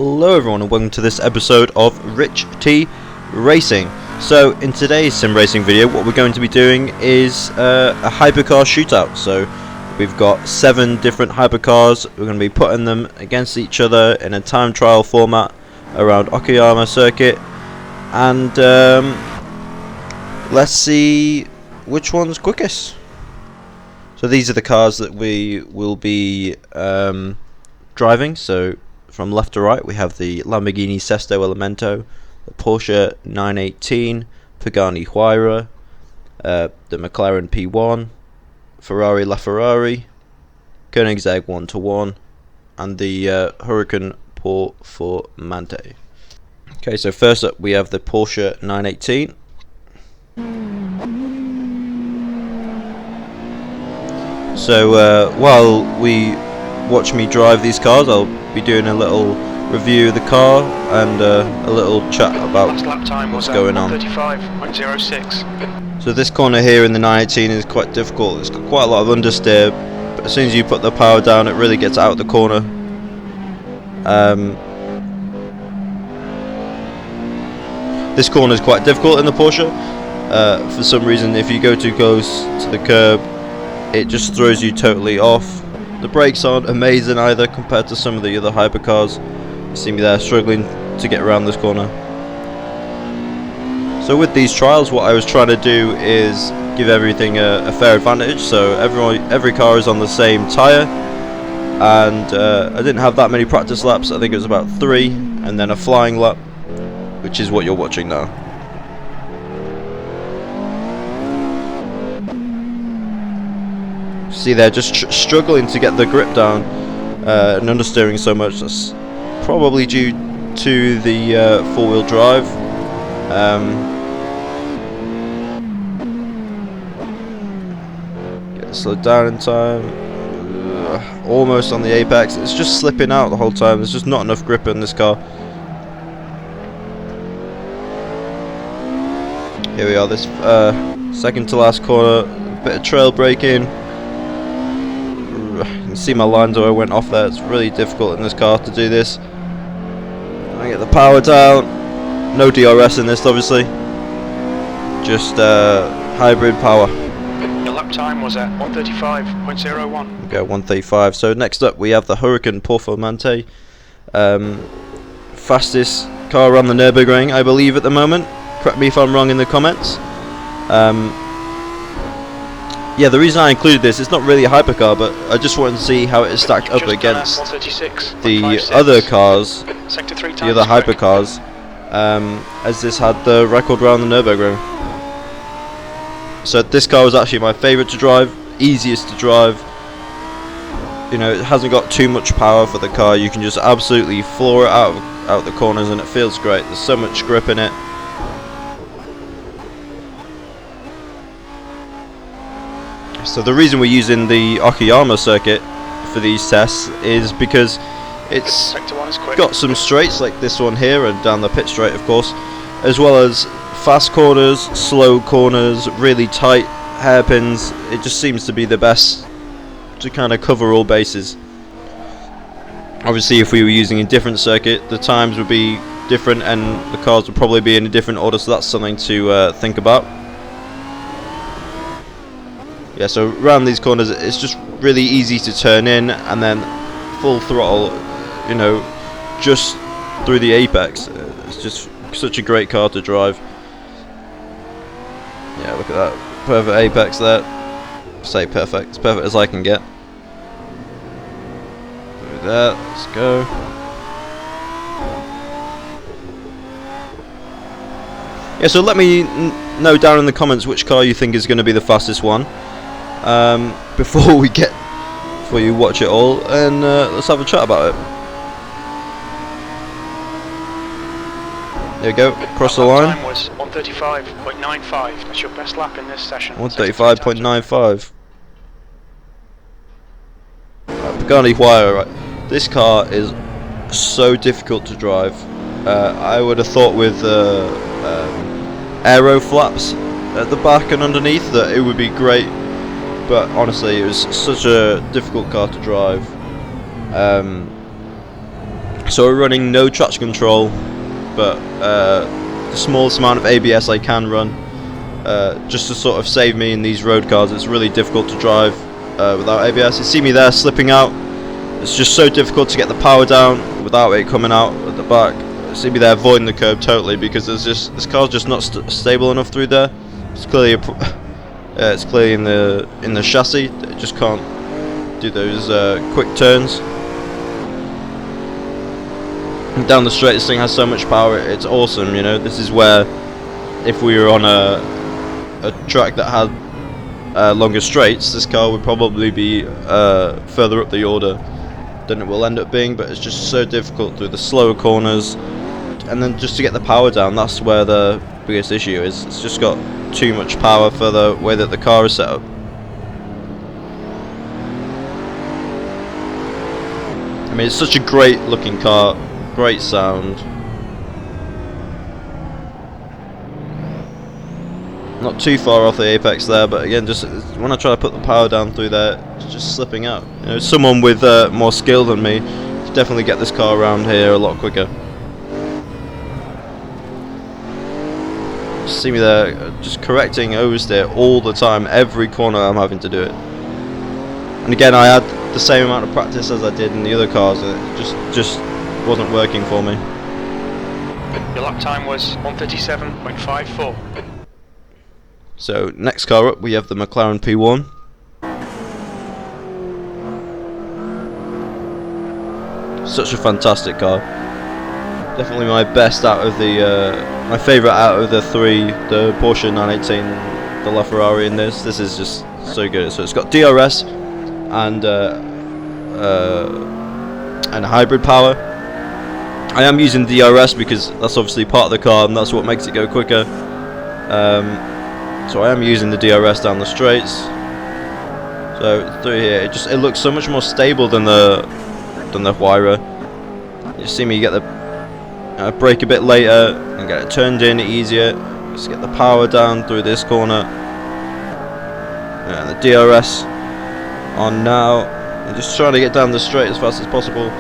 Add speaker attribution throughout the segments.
Speaker 1: Hello everyone and welcome to this episode of Rich T Racing. So in today's sim racing video what we're going to be doing is a hypercar shootout. So we've got 7 different hypercars. We're going to be putting them against each other in a time trial format around Okayama Circuit, and let's see which one's quickest. So these are the cars that we will be driving. So from left to right we have the Lamborghini Sesto Elemento, the Porsche 918, Pagani Huayra, the McLaren P1, Ferrari LaFerrari, Koenigsegg OnetoOne, and the Hurricane Performante. Okay, so first up we have the Porsche 918. So while we watch me drive these cars, I'll be doing a little review of the car and a little chat about what's going on. 1:36. So this corner here in the 918 is quite difficult. It's got quite a lot of understeer, but as soon as you put the power down it really gets out of the corner. This corner is quite difficult in the Porsche. For some reason if you go too close to the curb it just throws you totally off. The brakes aren't amazing either compared to some of the other hypercars. You see me there struggling to get around this corner. So with these trials what I was trying to do is give everything a fair advantage. So every car is on the same tyre, and I didn't have that many practice laps. I think it was about 3, and then a flying lap, which is what you're watching now. See they're just struggling to get the grip down and understeering so much. That's probably due to the 4-wheel drive. Get slowed down in time. Almost on the apex. It's just slipping out the whole time. There's just not enough grip in this car. Here we are, this second to last corner. A bit of trail braking. You can see my lines where I went off there. It's really difficult in this car to do this. I get the power down. No DRS in this obviously. Just hybrid power.
Speaker 2: Your lap time was at 1:35.01.
Speaker 1: Okay, 1:35. So next up we have the Hurricane Performante. Fastest car around the Nürburgring I believe at the moment. Correct me if I'm wrong in the comments. Yeah, the reason I included this, it's not really a hypercar, but I just wanted to see how it is stacked up against the other cars, the other hypercars, as this had the record around the Nürburgring. So this car was actually my favourite to drive, easiest to drive. You know, it hasn't got too much power for the car. You can just absolutely floor it out the corners, and it feels great. There's so much grip in it. So the reason we're using the Okayama circuit for these tests is because it's got some straights like this one here and down the pit straight of course, as well as fast corners, slow corners, really tight hairpins. It just seems to be the best to kind of cover all bases. Obviously if we were using a different circuit the times would be different and the cars would probably be in a different order, so that's something to think about. Yeah, so around these corners it's just really easy to turn in and then full throttle, you know, just through the apex. It's just such a great car to drive. Yeah, look at that, perfect apex there. Say perfect, as perfect as I can get. Do that, let's go. Yeah, so let me know down in the comments which car you think is going to be the fastest one. Before you watch it all, and let's have a chat about it. There we go, across the line.
Speaker 2: Time was 1:35.95. That's your best lap in this session.
Speaker 1: 1:35.95. Pagani Huayra, right. This car is so difficult to drive. I would have thought with aero flaps at the back and underneath that it would be great. But honestly, it was such a difficult car to drive. So we're running no traction control, but the smallest amount of ABS I can run, just to sort of save me in these road cars. It's really difficult to drive without ABS. You see me there slipping out. It's just so difficult to get the power down without it coming out at the back. You see me there avoiding the curb totally because there's just this car's just not stable enough through there. It's clearly it's clearly in the chassis. It just can't do those quick turns. And down the straight, this thing has so much power. It's awesome, you know. This is where, if we were on a track that had longer straights, this car would probably be further up the order than it will end up being. But it's just so difficult through the slower corners, and then just to get the power down. That's where the biggest issue is. It's just got too much power for the way that the car is set up. I mean, it's such a great looking car, great sound. Not too far off the apex there, but again, just when I try to put the power down through there, it's just slipping out. You know, someone with more skill than me could definitely get this car around here a lot quicker. See me there, just correcting oversteer all the time. Every corner I'm having to do it. And again, I had the same amount of practice as I did in the other cars, and it just wasn't working for me.
Speaker 2: Your lap time was 1:37.54.
Speaker 1: So next car up, we have the McLaren P1. Such a fantastic car. Definitely my best out of the my favourite out of the three, the Porsche 918, the LaFerrari in this. This is just so good. So it's got DRS and hybrid power. I am using DRS because that's obviously part of the car and that's what makes it go quicker. So I am using the DRS down the straights. So through here, it looks so much more stable than the Huayra. You see me get the brake a bit later and get it turned in easier. Just get the power down through this corner. And the DRS on now. I'm just trying to get down the straight as fast as possible.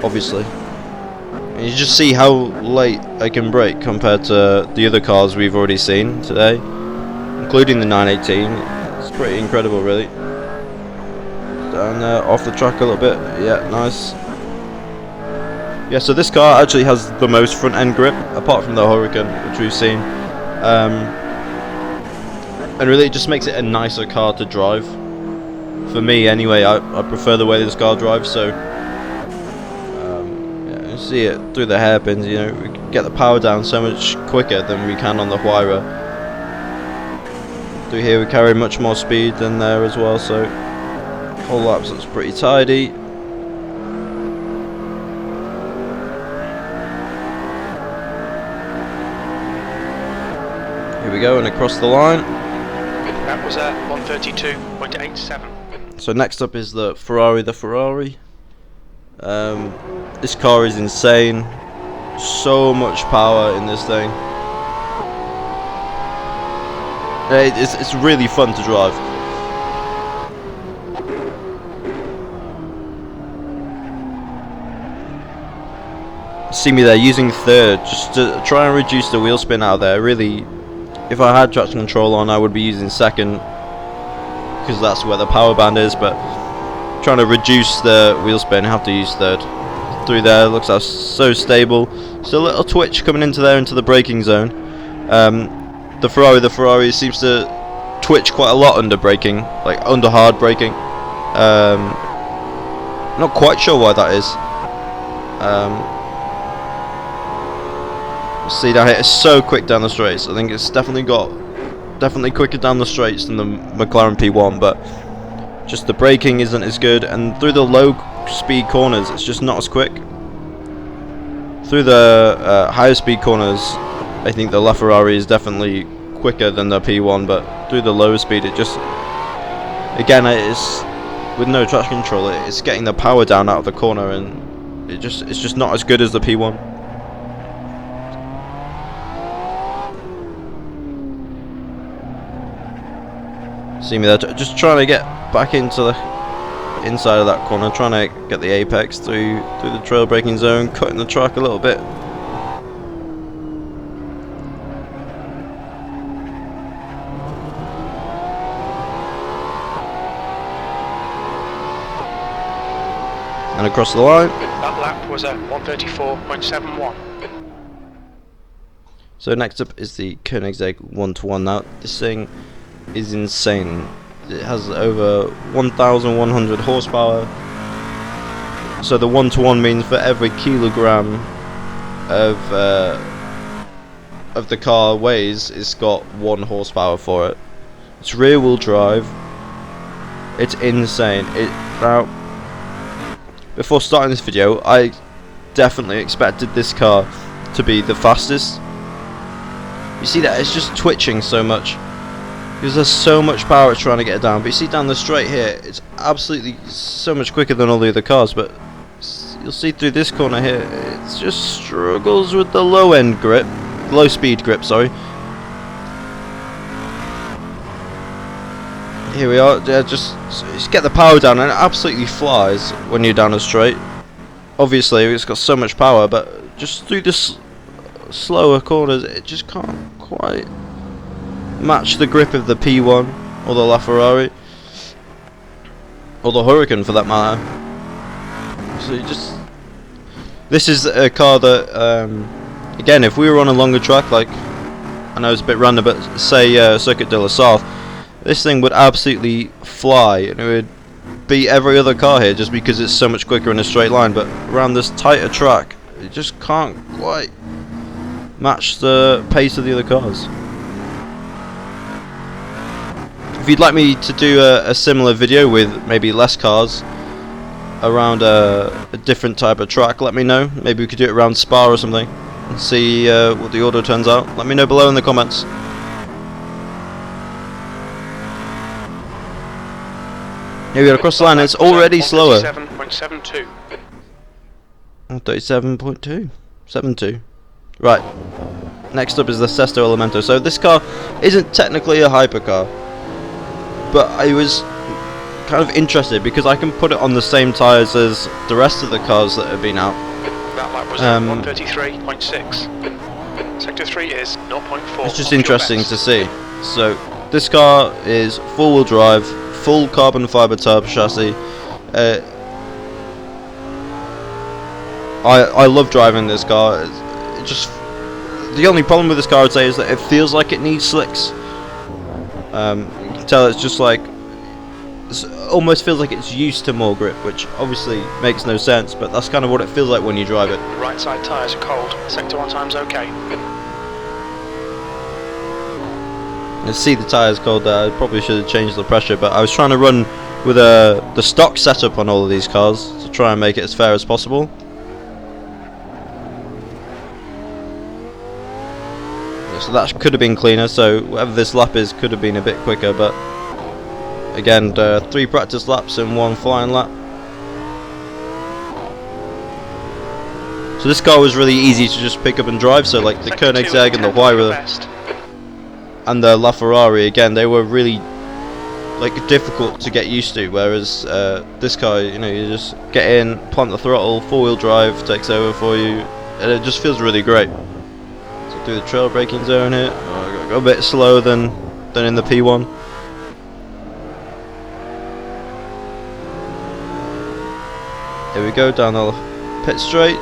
Speaker 1: Obviously. And you just see how late I can brake compared to the other cars we've already seen today, including the 918. It's pretty incredible, really. Down there, off the track a little bit. Yeah, nice. Yeah, so this car actually has the most front end grip, apart from the Hurricane, which we've seen. And really it just makes it a nicer car to drive. For me anyway, I prefer the way this car drives, so yeah, you see it through the hairpins, you know, we can get the power down so much quicker than we can on the Huayra. Through here we carry much more speed than there as well, so whole laps looks pretty tidy. Here we go, and across the line.
Speaker 2: That was 1:32.87.
Speaker 1: So next up is the Ferrari. This car is insane. So much power in this thing. It's really fun to drive. See me there using third just to try and reduce the wheel spin out of there. Really, if I had traction control on, I would be using second because that's where the power band is, but trying to reduce the wheel spin, I have to use third. Through there, looks so stable. Just a little twitch coming into there into the braking zone. The Ferrari seems to twitch quite a lot under braking, like under hard braking. Not quite sure why that is. See down here, it's so quick down the straights. I think it's definitely quicker down the straights than the McLaren P1, but just the braking isn't as good, and through the low speed corners it's just not as quick. Through the higher speed corners I think the LaFerrari is definitely quicker than the P1, but through the lower speed it just, again, it's with no traction control, it's getting the power down out of the corner, and it's just not as good as the P1. See me there, just trying to get back into the inside of that corner, trying to get the apex through the trail braking zone, cutting the track a little bit. And across the line.
Speaker 2: That lap was a 134.71.
Speaker 1: So next up is the Koenigsegg OnetoOne. Now this thing is insane. It has over 1,100 horsepower. So the 1-to-1 means for every kilogram of the car weighs, it's got 1 horsepower for it. It's rear wheel drive. It's insane. Now, before starting this video, I definitely expected this car to be the fastest. You see that it's just twitching so much because there's so much power it's trying to get it down. But you see down the straight here, it's absolutely so much quicker than all the other cars. But you'll see through this corner here, it just struggles with the low speed grip. Sorry. Here we are. Yeah, just get the power down, and it absolutely flies when you're down a straight. Obviously, it's got so much power, but just through this slower corners, it just can't quite match the grip of the P1 or the LaFerrari or the Hurricane for that matter. So this is a car that again, if we were on a longer track, like, I know it's a bit random, but say Circuit de la South, this thing would absolutely fly and it would beat every other car here just because it's so much quicker in a straight line. But around this tighter track, it just can't quite match the pace of the other cars. If you'd like me to do a similar video with maybe less cars around a different type of track, let me know. Maybe we could do it around Spa or something and see what the order turns out. Let me know below in the comments. Here we go, across the line, it's already slower.
Speaker 2: 137.72.
Speaker 1: 137.272. Right, next up is the Sesto Elemento. So this car isn't technically a hypercar, but I was kind of interested because I can put it on the same tyres as the rest of the cars that have been out.
Speaker 2: That lap was 133.6. Sector 3 is 0.4.
Speaker 1: It's just interesting to see. So this car is four-wheel drive, full carbon fibre tub chassis. I love driving this car. Just the only problem with this car, I'd say, is that it feels like it needs slicks. You can tell it's just like it almost feels like it's used to more grip, which obviously makes no sense, but that's kind of what it feels like when you drive it.
Speaker 2: Right side tyres are cold. Sector 1 time's okay.
Speaker 1: You see the tyres cold there. I probably should have changed the pressure, but I was trying to run with the stock setup on all of these cars to try and make it as fair as possible. So that could have been cleaner, so whatever this lap is could have been a bit quicker, but again, 3 practice laps and 1 flying lap. So this car was really easy to just pick up and drive, so like the Koenigsegg and the Huayra and the LaFerrari, again, they were really like difficult to get used to, whereas this car, you know, you just get in, plant the throttle, 4-wheel drive takes over for you, and it just feels really great. Through the trail braking zone here. I got a bit slower than in the P1. Here we go down the pit straight.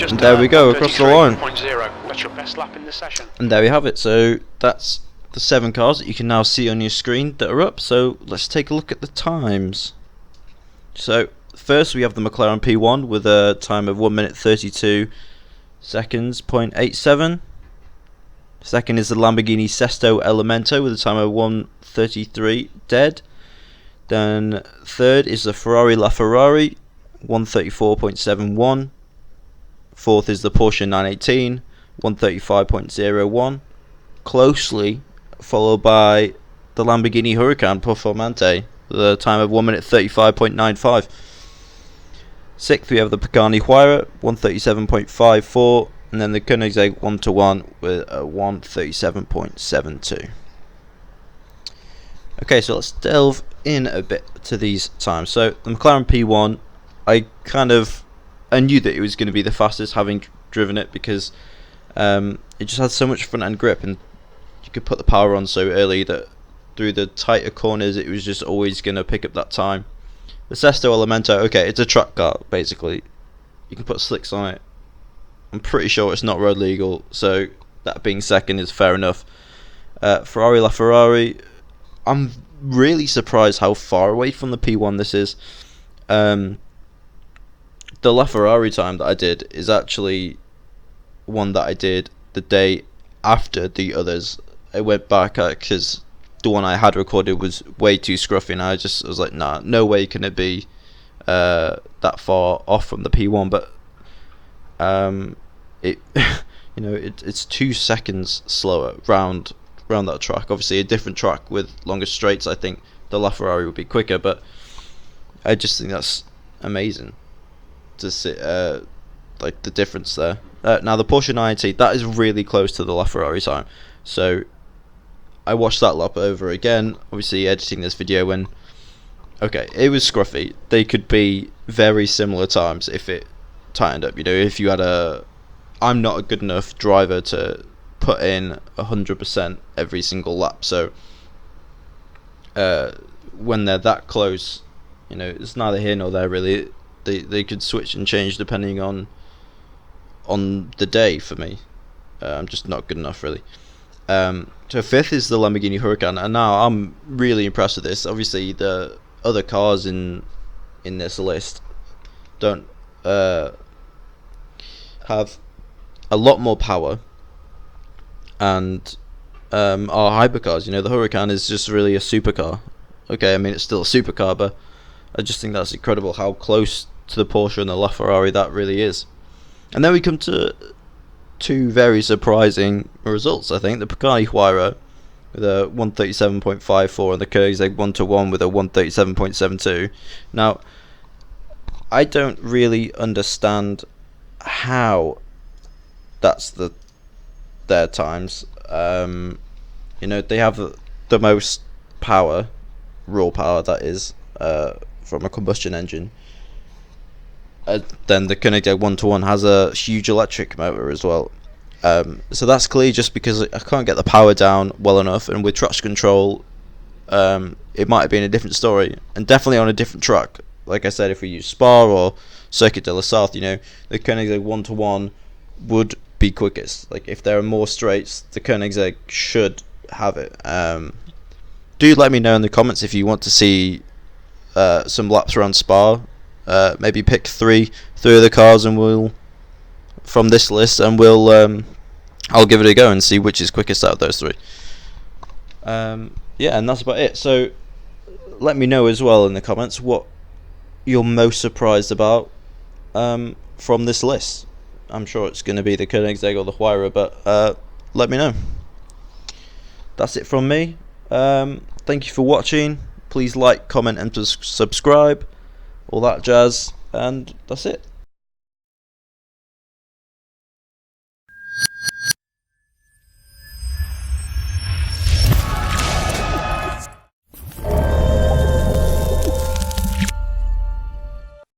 Speaker 1: And there we go, across the line.
Speaker 2: That's your best lap in the session.
Speaker 1: And there we have it. So that's the 7 cars that you can now see on your screen that are up. So let's take a look at the times. So first we have the McLaren P1 with a time of 1 minute 32 seconds, 0.87. Second is the Lamborghini Sesto Elemento with a time of 1:33 dead. Then third is the Ferrari LaFerrari, 134.71. Fourth is the Porsche 918, 135.01. Closely followed by the Lamborghini Huracan Performante with a time of 1 minute 35.95. Sixth we have the Pagani Huayra, 137.54, and then the Koenigsegg OnetoOne with a 137.72. Okay, so let's delve in a bit to these times. So the McLaren P1, I knew that it was going to be the fastest, having driven it, because it just had so much front end grip, and you could put the power on so early that through the tighter corners it was just always going to pick up that time. The Sesto Elemento, okay, it's a track car basically. You can put slicks on it. I'm pretty sure it's not road legal, so that being second is fair enough. Ferrari LaFerrari, I'm really surprised how far away from the P1 this is. The LaFerrari time that I did is actually one that I did the day after the others. I went back because the one I had recorded was way too scruffy, and I was like, nah, no way can it be that far off from the P1. But it it's 2 seconds slower round that track. Obviously a different track with longer straights, I think the LaFerrari would be quicker, but I just think that's amazing to see like the difference there. Now the Porsche 990, that is really close to the LaFerrari time, so I watched that lap over again, obviously editing this video, when okay, it was scruffy. They could be very similar times if it tightened up. If you had I'm not a good enough driver to put in 100% every single lap, so when they're that close, it's neither here nor there really. They could switch and change depending on the day. For me, I'm just not good enough really. So fifth is the Lamborghini Huracan, and now I'm really impressed with this. Obviously the other cars in this list don't have a lot more power and are hypercars. The Huracan is just really a supercar. Okay, I mean it's still a supercar, but I just think that's incredible how close to the Porsche and the LaFerrari that really is. And then we come to two very surprising results, I think. The Pagani Huayra with a 137.54 and the Koenigsegg OnetoOne with a 137.72. Now, I don't really understand how that's their times. They have the most power, raw power that is, from a combustion engine. Then the Koenigsegg OnetoOne has a huge electric motor as well. So that's clearly just because I can't get the power down well enough, and with traction control, it might have been a different story, and definitely on a different track. Like I said, if we use Spa or Circuit de la South, the Koenigsegg OnetoOne would be quickest. Like if there are more straights, the Koenigsegg should have it. Do let me know in the comments if you want to see some laps around Spa. Maybe pick three of the cars, and we'll from this list, and I'll give it a go and see which is quickest out of those three. Yeah, and that's about it. So let me know as well in the comments what you're most surprised about from this list. I'm sure it's going to be the Koenigsegg or the Huayra, but let me know. That's it from me. Thank you for watching. Please like, comment, and subscribe. All that jazz, and that's it.